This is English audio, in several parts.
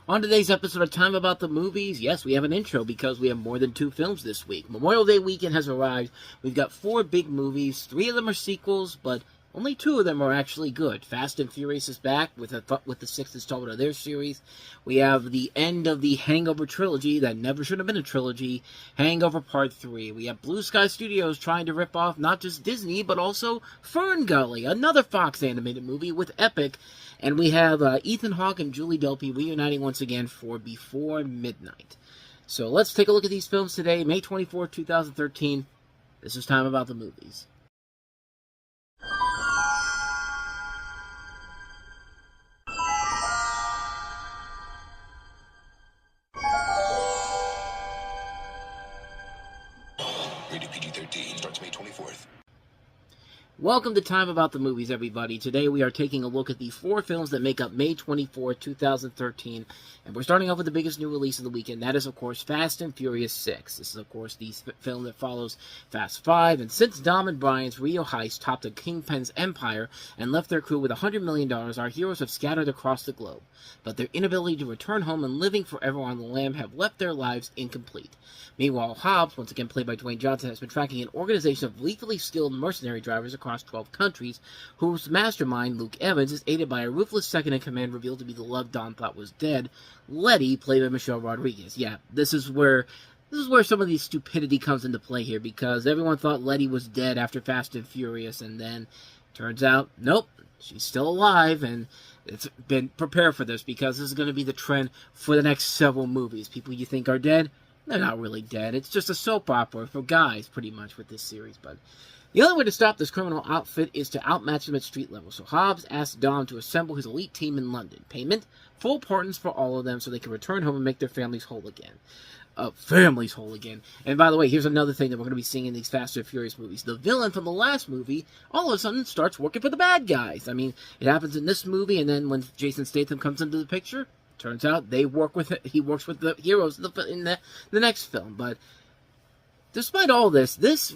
On today's episode of Time About the Movies, yes, we have an intro because we have more than 2 films this week. Memorial Day weekend has arrived. We've got 4 big movies. 3 of them are sequels, but only 2 of them are actually good. Fast and Furious is back with the 6th installment of their series. We have the end of the Hangover trilogy that never should have been a trilogy, Hangover Part 3. We have Blue Sky Studios trying to rip off not just Disney, but also Fern Gully, another Fox animated movie with Epic. And we have Ethan Hawke and Julie Delpy reuniting once again for Before Midnight. So let's take a look at these films today, May 24, 2013. This is Time About the Movies. Rated PG-13, starts May 24th. Welcome to Time About the Movies, everybody. Today we are taking a look at the 4 films that make up May 24, 2013. And we're starting off with the biggest new release of the weekend. That is, of course, Fast and Furious 6. This is, of course, the film that follows Fast 5. And since Dom and Brian's Rio heist topped the Kingpin's empire and left their crew with $100 million, our heroes have scattered across the globe. But their inability to return home and living forever on the lam have left their lives incomplete. Meanwhile, Hobbs, once again played by Dwayne Johnson, has been tracking an organization of lethally skilled mercenary drivers across 12 countries, whose mastermind, Luke Evans, is aided by a ruthless second-in-command revealed to be the love Don thought was dead, Letty, played by Michelle Rodriguez. Yeah, this is where some of the stupidity comes into play here, because everyone thought Letty was dead after Fast and Furious, and then turns out, nope, she's still alive, and it's been prepared for this, because this is going to be the trend for the next several movies. People you think are dead, they're not really dead. It's just a soap opera for guys, pretty much, with this series. But the only way to stop this criminal outfit is to outmatch them at street level. So Hobbs asks Dom to assemble his elite team in London. Payment, full pardons for all of them so they can return home and make their families whole again. Families whole again. And by the way, here's another thing that we're going to be seeing in these Fast and Furious movies. The villain from the last movie all of a sudden starts working for the bad guys. I mean, it happens in this movie, and then when Jason Statham comes into the picture, turns out he works with the heroes in the next film. But despite all this, this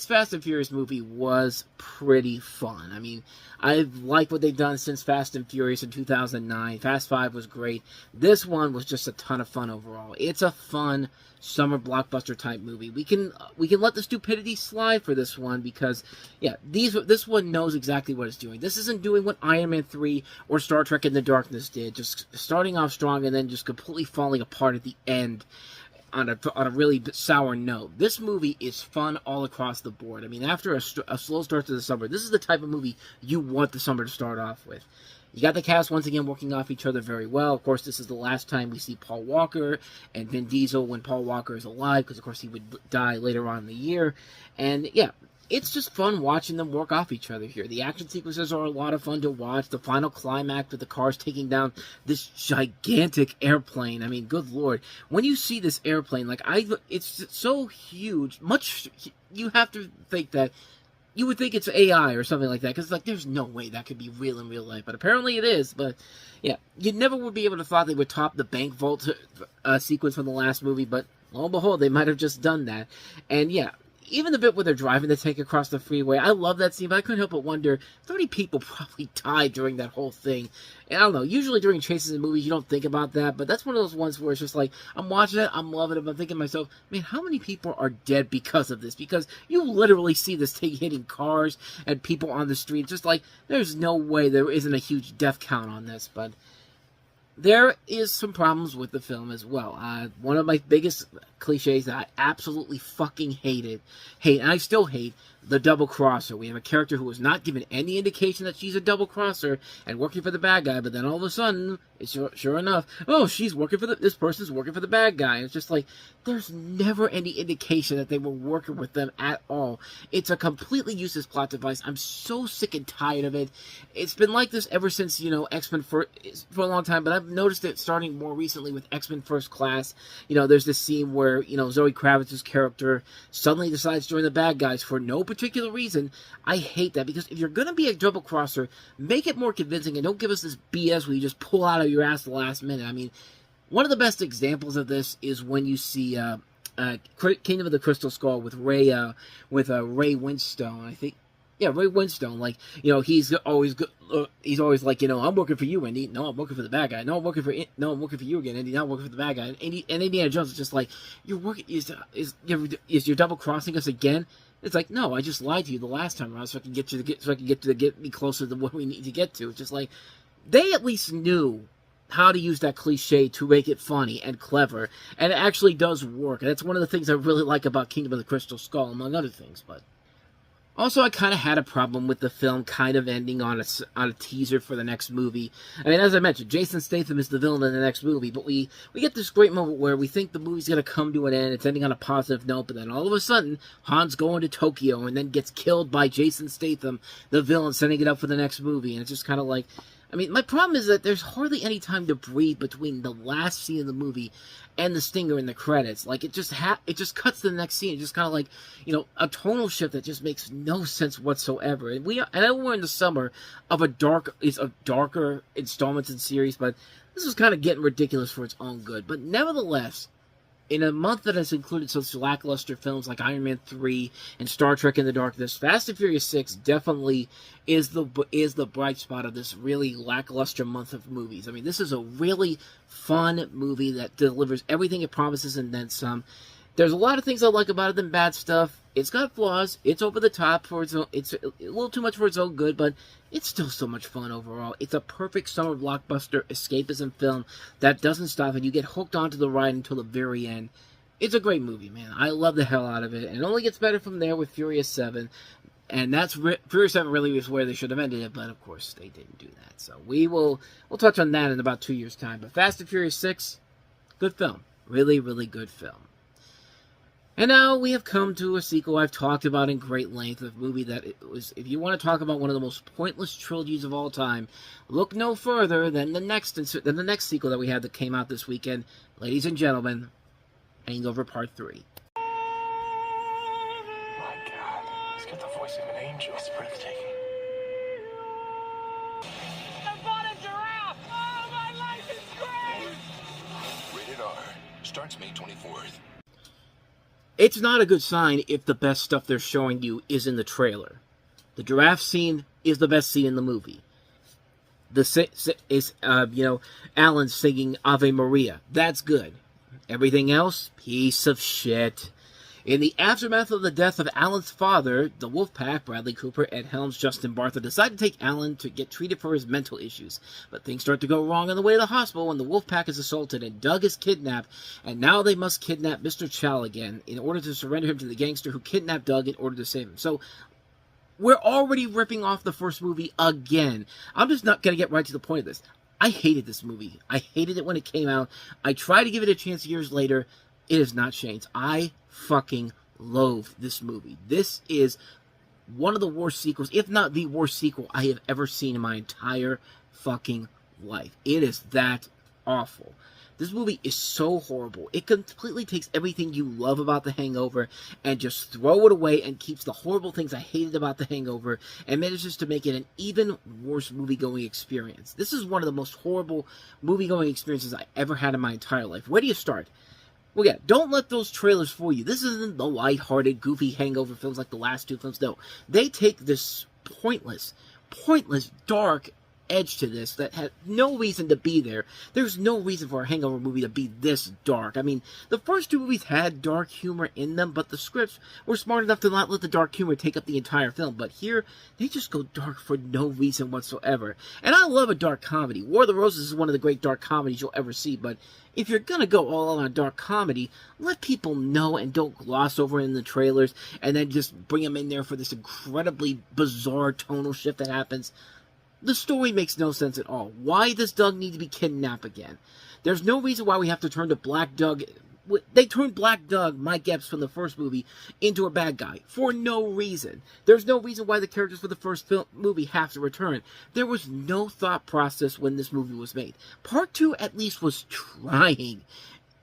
Fast and Furious movie was pretty fun. I mean, I've liked what they've done since Fast and Furious in 2009. Fast 5 was great. This one was just a ton of fun overall. It's a fun summer blockbuster type movie. We can let the stupidity slide for this one because, yeah, this one knows exactly what it's doing. This isn't doing what Iron Man 3 or Star Trek Into Darkness did, just starting off strong and then just completely falling apart at the end on a really sour note. This movie is fun all across the board. I mean, after a slow start to the summer, this is the type of movie you want the summer to start off with. You got the cast once again working off each other very well. Of course, this is the last time we see Paul Walker and Vin Diesel when Paul Walker is alive, because of course he would die later on in the year. And yeah, it's just fun watching them work off each other here. The action sequences are a lot of fun to watch. The final climax with the cars taking down this gigantic airplane. I mean, good lord. When you see this airplane, it's so huge. You have to think that you would think it's AI or something like that, because there's no way that could be real in real life. But apparently it is. But yeah, you never would be able to thought they would top the bank vault sequence from the last movie. But lo and behold, they might have just done that. And yeah, even the bit where they're driving the tank across the freeway, I love that scene, but I couldn't help but wonder, 30 people probably died during that whole thing. And I don't know, usually during chases in movies, you don't think about that, but that's one of those ones where it's just like, I'm watching it, I'm loving it, but I'm thinking to myself, man, how many people are dead because of this? Because you literally see this thing hitting cars and people on the street. Just like, there's no way there isn't a huge death count on this, but there is some problems with the film as well. One of my biggest cliches that I absolutely fucking hate, and I still hate, the double crosser. We have a character who was not given any indication that she's a double crosser and working for the bad guy, but then all of a sudden, sure enough, oh, she's working for this person's working for the bad guy. And it's just like, there's never any indication that they were working with them at all. It's a completely useless plot device. I'm so sick and tired of it. It's been like this ever since, X-Men for a long time, but I've noticed it starting more recently with X-Men First Class. There's this scene where, Zoe Kravitz's character suddenly decides to join the bad guys for no particular reason. I hate that, because if you're going to be a double crosser, make it more convincing and don't give us this BS where you just pull out of your ass the last minute. I mean, one of the best examples of this is when you see Kingdom of the Crystal Skull with Ray Winstone. I think Yeah, Ray Winstone, like, he's always good. He's always like, I'm working for you, Indy. No, I'm working for the bad guy. No, I'm working for you again, Indy. No, I'm working for the bad guy. And Indiana Jones is just like, you're working. Is you're double crossing us again? It's like, no, I just lied to you the last time around, so I can get me closer to what we need to get to. It's just like, they at least knew how to use that cliche to make it funny and clever, and it actually does work. And that's one of the things I really like about Kingdom of the Crystal Skull, among other things, but. Also, I kind of had a problem with the film kind of ending on a teaser for the next movie. I mean, as I mentioned, Jason Statham is the villain in the next movie, but we get this great moment where we think the movie's going to come to an end, it's ending on a positive note, but then all of a sudden, Han's going to Tokyo and then gets killed by Jason Statham, the villain, setting it up for the next movie, and it's just kind of like, I mean, my problem is that there's hardly any time to breathe between the last scene of the movie and the stinger in the credits. Like, it just cuts to the next scene. It's just kind of like, a tonal shift that just makes no sense whatsoever. And I know we're in the summer of darker installments in series, but this is kind of getting ridiculous for its own good. But nevertheless, in a month that has included such lackluster films like Iron Man 3 and Star Trek Into Darkness, Fast and Furious 6 definitely is the bright spot of this really lackluster month of movies. I mean, this is a really fun movie that delivers everything it promises and then some. There's a lot of things I like about it than bad stuff. It's got flaws. It's over the top for its own. It's a little too much for its own good, but it's still so much fun overall. It's a perfect summer blockbuster escapism film that doesn't stop, and you get hooked onto the ride until the very end. It's a great movie, man. I love the hell out of it, and it only gets better from there with Furious 7. And Furious 7 really was where they should have ended it, but of course they didn't do that. So we'll touch on that in about 2 years' time. But Fast and Furious 6, good film. Really, really good film. And now we have come to a sequel I've talked about in great length, a movie that was, if you want to talk about one of the most pointless trilogies of all time, look no further than the next sequel that we had that came out this weekend. Ladies and gentlemen, Hangover Part 3. My God, he's got the voice of an angel. It's breathtaking. I bought a giraffe! Oh, my life is great! Rated R. Starts May 24th. It's not a good sign if the best stuff they're showing you is in the trailer. The giraffe scene is the best scene in the movie. Alan singing Ave Maria. That's good. Everything else, piece of shit. In the aftermath of the death of Alan's father, the Wolfpack, Bradley Cooper, Ed Helms, Justin Bartha, decide to take Alan to get treated for his mental issues. But things start to go wrong on the way to the hospital when the Wolfpack is assaulted and Doug is kidnapped, and now they must kidnap Mr. Chow again in order to surrender him to the gangster who kidnapped Doug in order to save him. So, we're already ripping off the first movie again. I'm just not going to get right to the point of this. I hated this movie. I hated it when it came out. I tried to give it a chance years later. It has not changed. I fucking loathe this movie. This is one of the worst sequels, if not the worst sequel I have ever seen in my entire fucking life. It is that awful. This movie is so horrible. It completely takes everything you love about The Hangover and just throw it away and keeps the horrible things I hated about The Hangover and manages to make it an even worse movie-going experience. This is one of the most horrible movie-going experiences I ever had in my entire life. Where do you start? Well, yeah, don't let those trailers fool you. This isn't the light-hearted, goofy hangover films like the last two films. No, they take this pointless, dark edge to this that had no reason to be there. There's no reason for a hangover movie to be this dark. I mean, the first two movies had dark humor in them, but the scripts were smart enough to not let the dark humor take up the entire film. But here, they just go dark for no reason whatsoever. And I love a dark comedy. War of the Roses is one of the great dark comedies you'll ever see, but if you're gonna go all out on a dark comedy, let people know and don't gloss over in the trailers and then just bring them in there for this incredibly bizarre tonal shift that happens. The story makes no sense at all. Why does Doug need to be kidnapped again? There's no reason why we have to turn to Black Doug. They turned Black Doug, Mike Epps from the first movie, into a bad guy. For no reason. There's no reason why the characters for the first movie have to return. There was no thought process when this movie was made. Part 2 at least was trying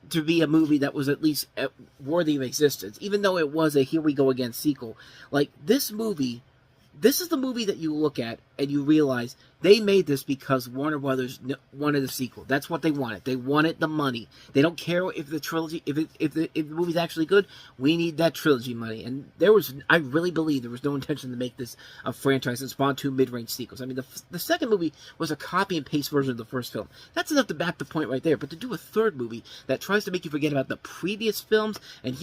to be a movie that was at least worthy of existence. Even though it was a Here We Go Again sequel. Like, this movie... This is the movie that you look at and you realize They made this because Warner Brothers wanted a sequel. That's what they wanted. They wanted the money. They don't care if the trilogy, if the movie's actually good. We need that trilogy money. And I really believe there was no intention to make this a franchise and spawn 2 mid-range sequels. I mean, the second movie was a copy and paste version of the first film. That's enough to back the point right there. But to do a third movie that tries to make you forget about the previous films and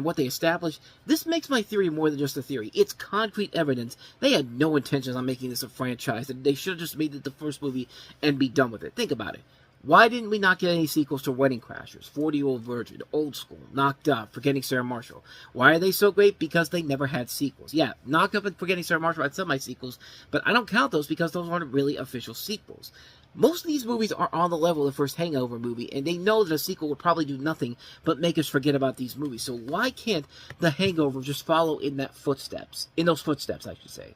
what they established, this makes my theory more than just a theory. It's concrete evidence. They had no intentions on making this a franchise, and they should have just made it the first movie and be done with it. Think about it. Why didn't we not get any sequels to Wedding Crashers, 40-Year-Old Virgin, Old School, Knocked Up, Forgetting Sarah Marshall? Why are they so great? Because they never had sequels. Yeah, Knocked Up and Forgetting Sarah Marshall had semi-sequels, but I don't count those because those aren't really official sequels. Most of these movies are on the level of the first Hangover movie, and they know that a sequel would probably do nothing but make us forget about these movies. So why can't The Hangover just follow in those footsteps, I should say?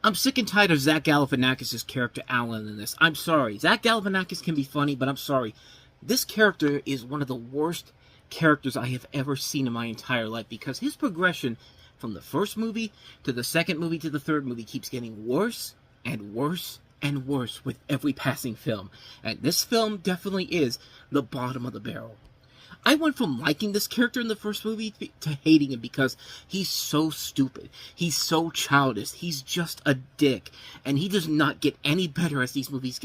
I'm sick and tired of Zach Galifianakis' character Alan in this. I'm sorry. Zach Galifianakis can be funny, but I'm sorry. This character is one of the worst characters I have ever seen in my entire life, because his progression from the first movie to the second movie to the third movie keeps getting worse and worse and worse with every passing film. And this film definitely is the bottom of the barrel. I went from liking this character in the first movie to hating him because he's so stupid. He's so childish. He's just a dick. And he does not get any better as these movies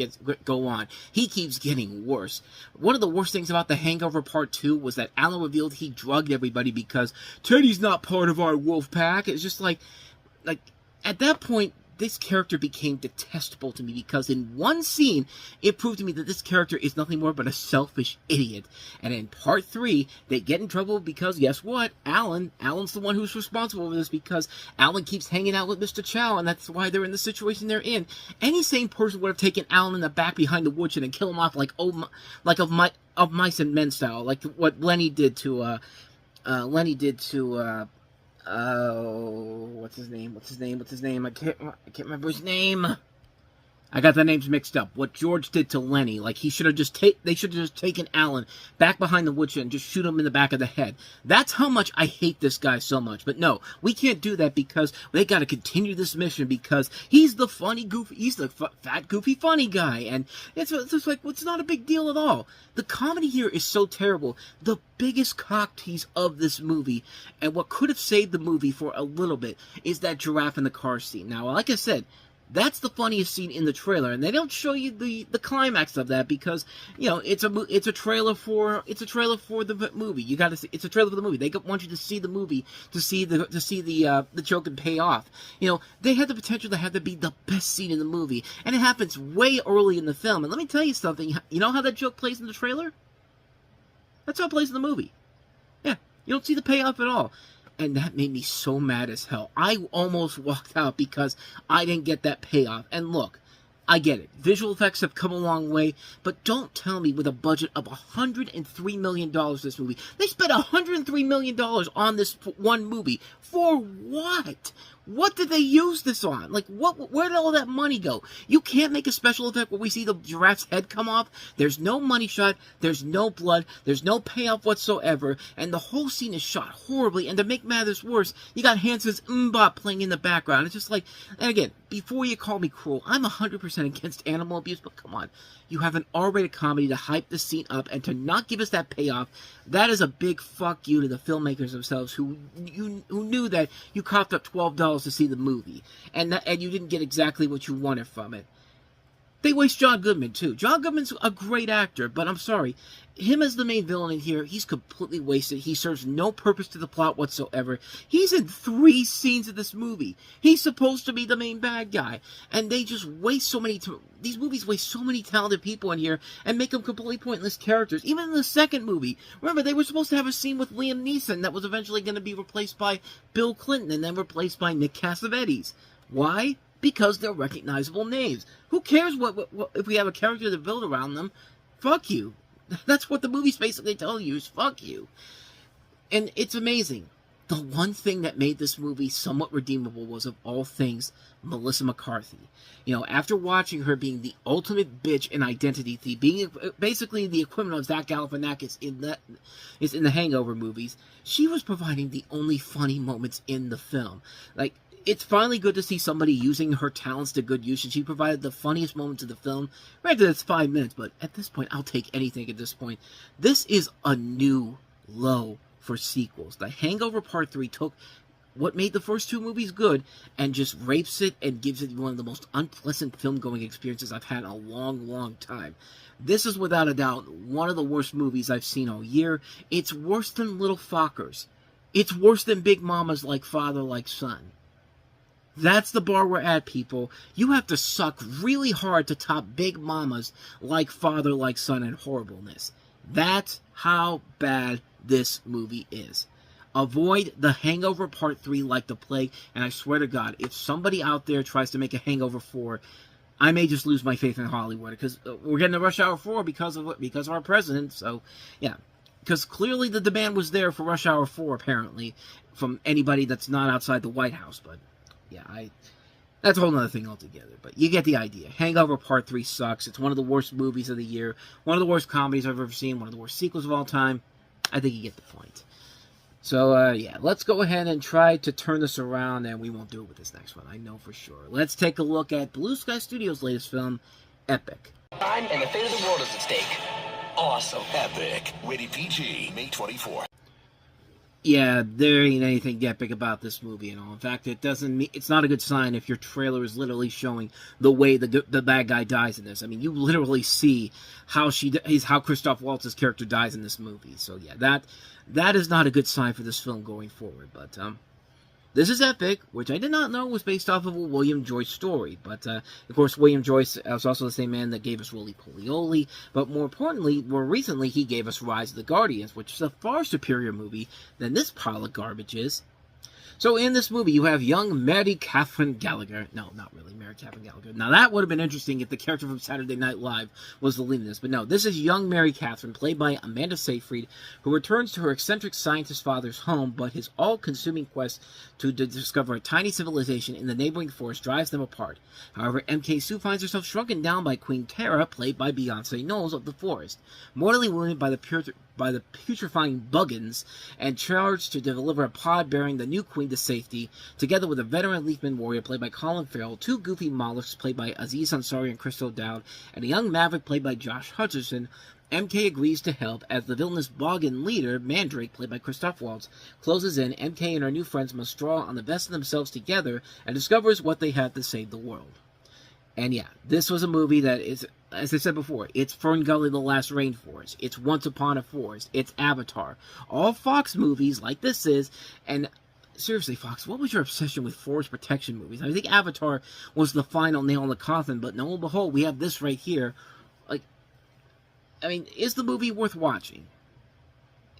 go on. He keeps getting worse. One of the worst things about The Hangover Part 2 was that Alan revealed he drugged everybody because Teddy's not part of our wolf pack. It's just like at that point, this character became detestable to me because in one scene, it proved to me that this character is nothing more but a selfish idiot. And in Part 3, they get in trouble because, guess what? Alan's the one who's responsible for this because Alan keeps hanging out with Mr. Chow, and that's why they're in the situation they're in. Any sane person would have taken Alan in the back behind the woodshed and kill him off of mice and men style, like what Lenny did to, what's his name? I can't remember his name. I got the names mixed up. What George did to Lenny, like they should have just taken Alan back behind the woodshed and just shoot him in the back of the head. That's how much I hate this guy so much. But no, we can't do that because they got to continue this mission because he's the fat, goofy, funny guy, and it's like it's not a big deal at all. The comedy here is so terrible. The biggest cock tease of this movie, and what could have saved the movie for a little bit, is that giraffe in the car scene. Now, like I said, that's the funniest scene in the trailer, and they don't show you the climax of that because it's a trailer for the movie. It's a trailer for the movie. They want you to see the movie to see the joke and pay off. They had the potential to have that be the best scene in the movie, and it happens way early in the film. And let me tell you something. You know how that joke plays in the trailer? That's how it plays in the movie. Yeah, you don't see the payoff at all. And that made me so mad as hell. I almost walked out because I didn't get that payoff. And look, I get it. Visual effects have come a long way, but don't tell me with a budget of $103 million this movie. They spent $103 million on this one movie. For what? What did they use this on? Like, where did all that money go? You can't make a special effect where we see the giraffe's head come off. There's no money shot. There's no blood. There's no payoff whatsoever. And the whole scene is shot horribly. And to make matters worse, you got Hansen's MMMBop playing in the background. It's just like, and again, before you call me cruel, I'm 100% against animal abuse, but come on. You have an R-rated comedy to hype the scene up and to not give us that payoff. That is a big fuck you to the filmmakers themselves who knew that you coughed up $12 to see the movie and you didn't get exactly what you wanted from it. They waste John Goodman, too. John Goodman's a great actor, but I'm sorry. Him as the main villain in here, he's completely wasted. He serves no purpose to the plot whatsoever. He's in 3 scenes of this movie. He's supposed to be the main bad guy. And they just waste so many... These movies waste so many talented people in here and make them completely pointless characters. Even in the second movie. Remember, they were supposed to have a scene with Liam Neeson that was eventually going to be replaced by Bill Clinton and then replaced by Nick Cassavetes. Why? Because they're recognizable names. Who cares what if we have a character to build around them? Fuck you. That's what the movie's basically telling you, is fuck you. And it's amazing. The one thing that made this movie somewhat redeemable was, of all things, Melissa McCarthy. You know, after watching her being the ultimate bitch in Identity Thief, being basically the equivalent of Zach Galifianakis in the Hangover movies, she was providing the only funny moments in the film. Like, it's finally good to see somebody using her talents to good use, and she provided the funniest moments of the film. Granted, it's 5 minutes, but at this point, I'll take anything at this point. This is a new low for sequels. The Hangover Part 3 took what made the first two movies good and just rapes it and gives it one of the most unpleasant film-going experiences I've had in a long, long time. This is without a doubt one of the worst movies I've seen all year. It's worse than Little Fockers. It's worse than Big Mama's Like Father, Like Son. That's the bar we're at, people. You have to suck really hard to top Big Mama's Like Father, Like Son in horribleness. That's how bad this movie is. Avoid The Hangover Part 3 like the plague, and I swear to God, if somebody out there tries to make a Hangover 4, I may just lose my faith in Hollywood, because we're getting a Rush Hour 4 because of our president, so, yeah. Because clearly the demand was there for Rush Hour 4, apparently, from anybody that's not outside the White House, but, yeah, that's a whole other thing altogether, but you get the idea. Hangover Part 3 sucks. It's one of the worst movies of the year, one of the worst comedies I've ever seen, one of the worst sequels of all time. I think you get the point. So, yeah, let's go ahead and try to turn this around, and we won't do it with this next one, I know for sure. Let's take a look at Blue Sky Studios' latest film, Epic. Time and the fate of the world is at stake. Awesome. Epic. Rated PG, May 24th. Yeah, there ain't anything epic about this movie and all. In fact, it's not a good sign if your trailer is literally showing the way the bad guy dies in this. I mean, you literally see how Christoph Waltz's character dies in this movie. So yeah, that is not a good sign for this film going forward. But this is Epic, which I did not know was based off of a William Joyce story. But, of course, William Joyce was also the same man that gave us Roly Poly Oly. But more importantly, more recently, he gave us Rise of the Guardians, which is a far superior movie than this pile of garbage is. So in this movie, you have young Mary Catherine Gallagher. No, not really Mary Catherine Gallagher. Now, that would have been interesting if the character from Saturday Night Live was the lead in this. But no, this is young Mary Catherine, played by Amanda Seyfried, who returns to her eccentric scientist father's home, but his all-consuming quest to discover a tiny civilization in the neighboring forest drives them apart. However, MK Sue finds herself shrunken down by Queen Tara, played by Beyonce Knowles of the Forest, mortally wounded by the putrefying Buggins, and charged to deliver a pod bearing the new queen to safety, together with a veteran Leafman warrior played by Colin Farrell, two goofy mollusks played by Aziz Ansari and Crystal Dowd, and a young maverick played by Josh Hutcherson. MK agrees to help as the villainous Boggin leader, Mandrake, played by Christoph Waltz, closes in. MK and her new friends must draw on the best of themselves together and discovers what they have to save the world. And yeah, this was a movie that is, as I said before, it's Fern Gully, The Last Rainforest. It's Once Upon a Forest. It's Avatar. All Fox movies like this is, and seriously, Fox, what was your obsession with forest protection movies? I think Avatar was the final nail in the coffin, but lo and behold, we have this right here. Like, I mean, is the movie worth watching?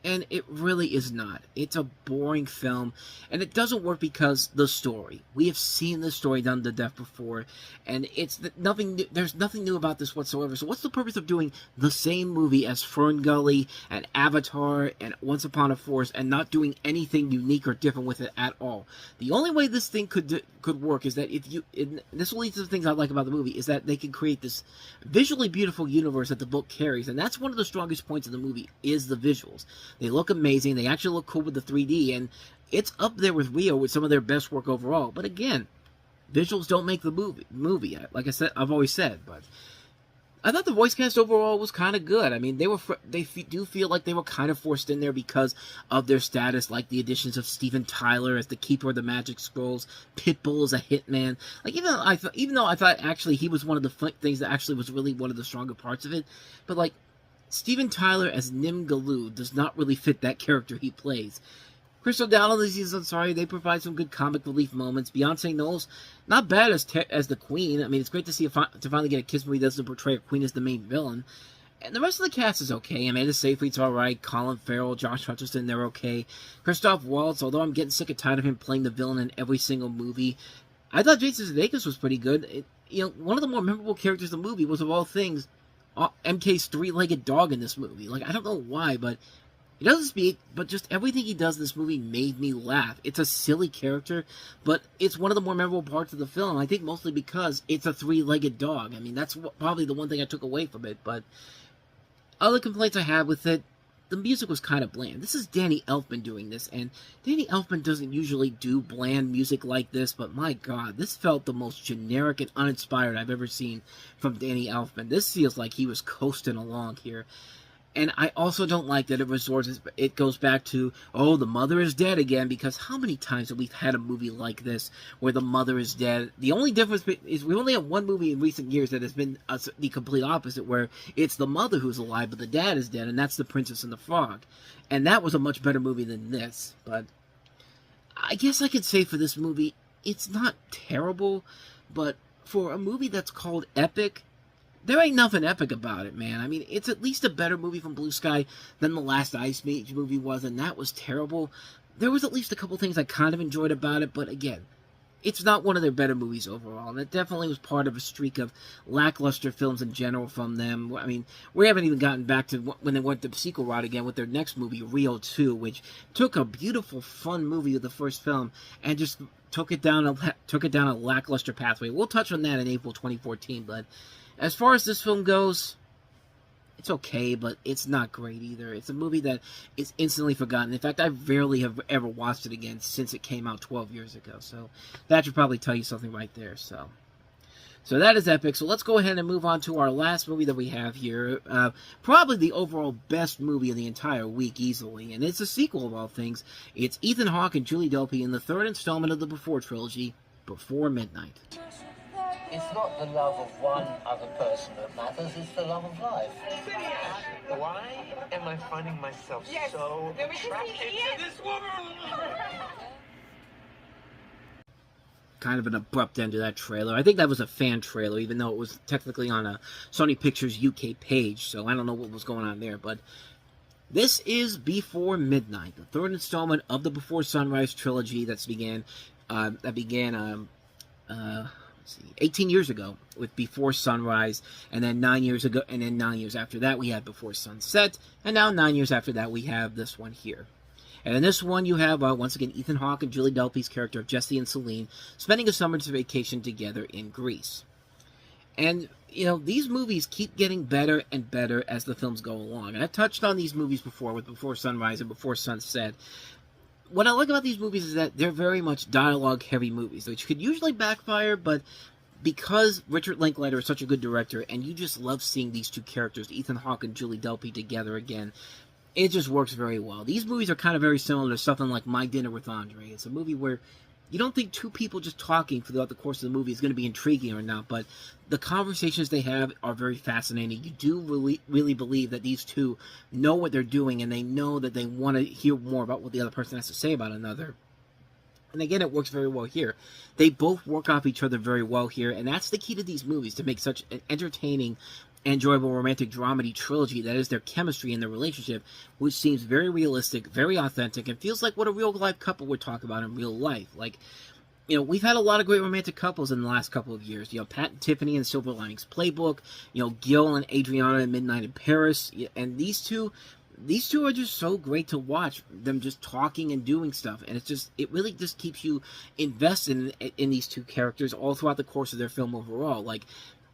And it really is not. It's a boring film, and it doesn't work because the story. We have seen this story done to death before, and it's nothing new, there's nothing new about this whatsoever. So what's the purpose of doing the same movie as Fern Gully and Avatar and Once Upon a Forest and not doing anything unique or different with it at all? The only way this thing could work is that this will lead to the things I like about the movie, is that they can create this visually beautiful universe that the book carries, and that's one of the strongest points of the movie is the visuals. They look amazing. They actually look cool with the 3D, and it's up there with Rio with some of their best work overall. But again, visuals don't make the movie. Like I said, I've always said, but I thought the voice cast overall was kind of good. I mean, they do feel like they were kind of forced in there because of their status, like the additions of Steven Tyler as the Keeper of the Magic Scrolls, Pitbull as a hitman. Like, even though I thought actually he was one of the things that actually was really one of the stronger parts of it, but like, Steven Tyler as Nim Galoo does not really fit that character he plays. Crystal Dowd and Aziz Ansari, they provide some good comic relief moments. Beyonce Knowles, not bad as the Queen. I mean, it's great to see to finally get a kiss movie that doesn't portray a Queen as the main villain. And the rest of the cast is okay. Amanda Seyfried's alright. Colin Farrell, Josh Hutcherson, they're okay. Christoph Waltz, although I'm getting sick and tired of him playing the villain in every single movie, I thought Jason Sudeikis was pretty good. One of the more memorable characters in the movie was, of all things, MK's three-legged dog in this movie. Like, I don't know why, but He doesn't speak, but just everything he does in this movie made me laugh. It's a silly character, but it's one of the more memorable parts of the film. I think mostly because it's a three-legged dog. I mean, that's probably the one thing I took away from it, but other complaints I had with it, the music was kind of bland. This is Danny Elfman doing this, and Danny Elfman doesn't usually do bland music like this, but my god, this felt the most generic and uninspired I've ever seen from Danny Elfman. This feels like he was coasting along here. And I also don't like that it goes back to, oh, the mother is dead again, because how many times have we had a movie like this where the mother is dead? The only difference is we only have one movie in recent years that has been the complete opposite, where it's the mother who's alive, but the dad is dead, and that's The Princess and the Frog. And that was a much better movie than this, but I guess I could say for this movie, it's not terrible, but for a movie that's called epic, there ain't nothing epic about it, man. I mean, it's at least a better movie from Blue Sky than the last Ice Age movie was, and that was terrible. There was at least a couple things I kind of enjoyed about it, but again, it's not one of their better movies overall, and it definitely was part of a streak of lackluster films in general from them. I mean, we haven't even gotten back to when they went the sequel route again with their next movie, Rio 2, which took a beautiful, fun movie of the first film and just took it down a lackluster pathway. We'll touch on that in April 2014, but as far as this film goes, it's okay, but it's not great either. It's a movie that is instantly forgotten. In fact, I rarely have ever watched it again since it came out 12 years ago. So that should probably tell you something right there. So that is epic. So let's go ahead and move on to our last movie that we have here. Probably the overall best movie of the entire week, easily. And it's a sequel of all things. It's Ethan Hawke and Julie Delpy in the third installment of the Before trilogy, Before Midnight. It's not the love of one other person that matters, it's the love of life. Why am I finding myself so attracted to this woman? Kind of an abrupt end to that trailer. I think that was a fan trailer, even though it was technically on a Sony Pictures UK page, so I don't know what was going on there, but this is Before Midnight, the third installment of the Before Sunrise trilogy that began 18 years ago with Before Sunrise, and then 9 years ago, and then 9 years after that we had Before Sunset, and now 9 years after that we have this one here. And in this one you have, once again, Ethan Hawke and Julie Delpy's character of Jesse and Celine spending a summer vacation together in Greece. And, you know, these movies keep getting better and better as the films go along. And I've touched on these movies before with Before Sunrise and Before Sunset. What I like about these movies is that they're very much dialogue-heavy movies, which could usually backfire, but because Richard Linklater is such a good director, and you just love seeing these two characters, Ethan Hawke and Julie Delpy, together again, it just works very well. These movies are kind of very similar to something like My Dinner with Andre. It's a movie where you don't think two people just talking throughout the course of the movie is going to be intriguing or not, but the conversations they have are very fascinating. You do really believe that these two know what they're doing, and they know that they want to hear more about what the other person has to say about another. And again, it works very well here. They both work off each other very well here, and that's the key to these movies, to make such an entertaining, enjoyable romantic dramedy trilogy that is their chemistry and their relationship, which seems very realistic, very authentic, and feels like what a real-life couple would talk about in real life. Like, you know, we've had a lot of great romantic couples in the last couple of years. You know, Pat and Tiffany in Silver Linings Playbook, you know, Gil and Adriana in Midnight in Paris, and these two are just so great to watch, them just talking and doing stuff, and it really just keeps you invested in these two characters all throughout the course of their film overall. Like,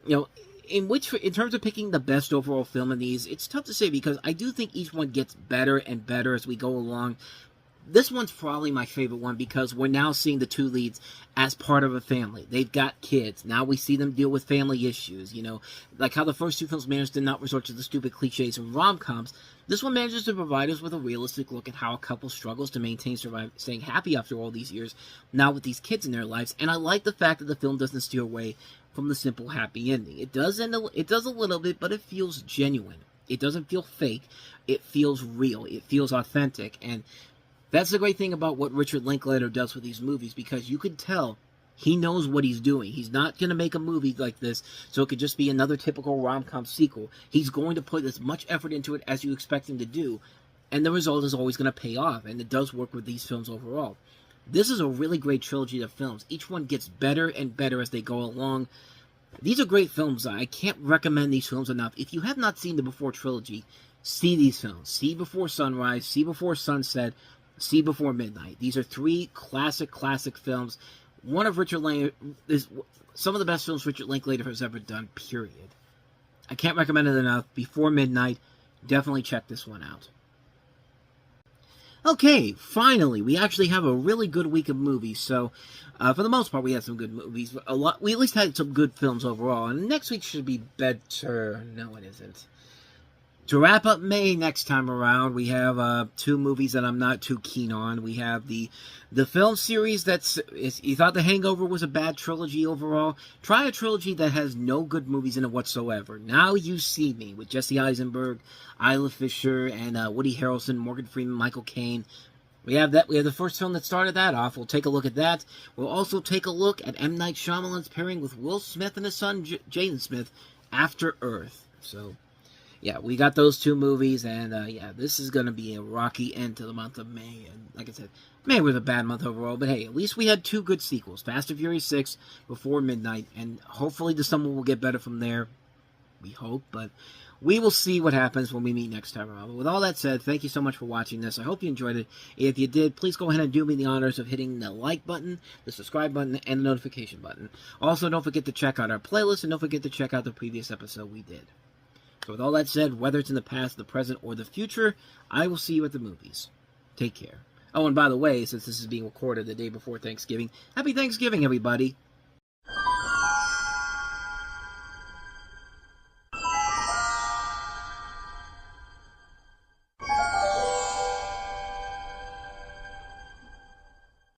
you know, in terms of picking the best overall film in these, it's tough to say, because I do think each one gets better and better as we go along. This one's probably my favorite one, because we're now seeing the two leads as part of a family. They've got kids. Now we see them deal with family issues, you know. Like how the first two films managed to not resort to the stupid cliches and rom-coms, this one manages to provide us with a realistic look at how a couple struggles to maintain staying happy after all these years, now with these kids in their lives. And I like the fact that the film doesn't steer away from the simple happy ending. It does a little bit, but it feels genuine. It doesn't feel fake. It feels real. It feels authentic. And that's the great thing about what Richard Linklater does with these movies, because you can tell he knows what he's doing. He's not going to make a movie like this so it could just be another typical rom-com sequel. He's going to put as much effort into it as you expect him to do, and the result is always going to pay off, and it does work with these films overall. This is a really great trilogy of films. Each one gets better and better as they go along. These are great films. I can't recommend these films enough. If you have not seen the Before trilogy, see these films. See Before Sunrise, See Before Sunset, See Before Midnight. These are 3 classic films. One of Richard Linklater is some of the best films Richard Linklater has ever done, period. I can't recommend it enough. Before Midnight, definitely check this one out. Okay, finally, we actually have a really good week of movies. So, for the most part, we had some good movies. We at least had some good films overall. And next week should be better. No, it isn't. To wrap up May next time around, we have 2 movies that I'm not too keen on. We have the film series you thought The Hangover was a bad trilogy overall. Try a trilogy that has no good movies in it whatsoever. Now You See Me with Jesse Eisenberg, Isla Fisher, and Woody Harrelson, Morgan Freeman, Michael Caine. We have the first film that started that off. We'll take a look at that. We'll also take a look at M. Night Shyamalan's pairing with Will Smith and his son Jaden Smith, After Earth. So, yeah, we got those 2 movies, and yeah, this is going to be a rocky end to the month of May. And like I said, May was a bad month overall, but hey, at least we had 2 good sequels, Fast and Furious 6, Before Midnight, and hopefully the summer will get better from there. We hope, but we will see what happens when we meet next time around. But with all that said, thank you so much for watching this. I hope you enjoyed it. If you did, please go ahead and do me the honors of hitting the like button, the subscribe button, and the notification button. Also, don't forget to check out our playlist, and don't forget to check out the previous episode we did. So with all that said, whether it's in the past, the present, or the future, I will see you at the movies. Take care. Oh, and by the way, since this is being recorded the day before Thanksgiving, happy Thanksgiving, everybody.